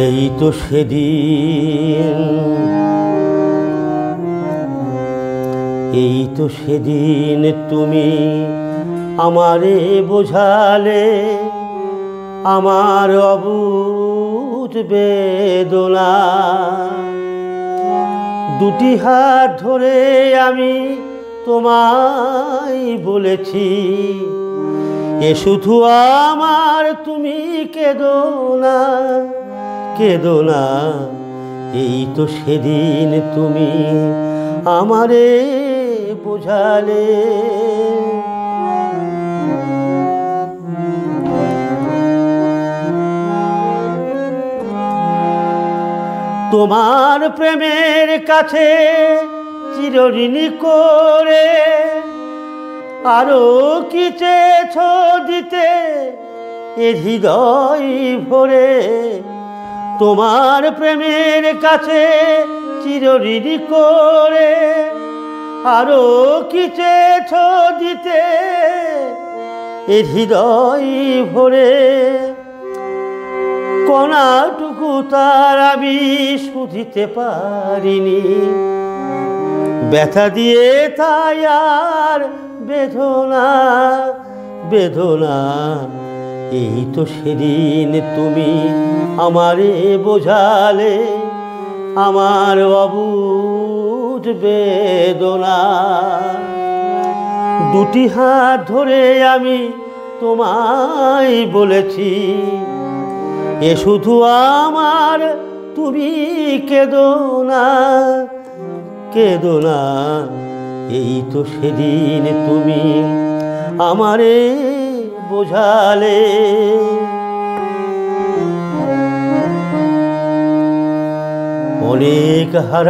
এই তো সেদিন, এই তো সেদিন তুমি আমারে বোঝালে আমার অবুঝ বেদনা। দুটি হাত ধরে আমি তোমায় বলেছি, এ শুধু আমার, তুমি কেঁদো না, কেঁদো না। এই তো সেদিন তুমি আমারে বোঝালে। তোমার প্রেমের কাছে চিরঋণী করে আরো কি চেয়েছ দিতে এ হৃদয় ভরে। তোমার প্রেমের কাছে চিরঋণী করে আরো কি চেয়েছ দিতে এ হৃদয় ভরে। কণাটুকু তার আমি শুধিতে পারিনি, ব্যথা দিয়ে তাই আর বেদনা, বেদনা। এই তো সেদিন তুমি আমারে বোঝালে আমার অবুঝ বেদনা। দুটি হাত ধরে আমি তোমায় বলেছি, এ শুধু আমার, তুমি কেঁদো না, কেঁদো না। এই তো সেদিন তুমি আমারে বোঝালে। অনেক হারা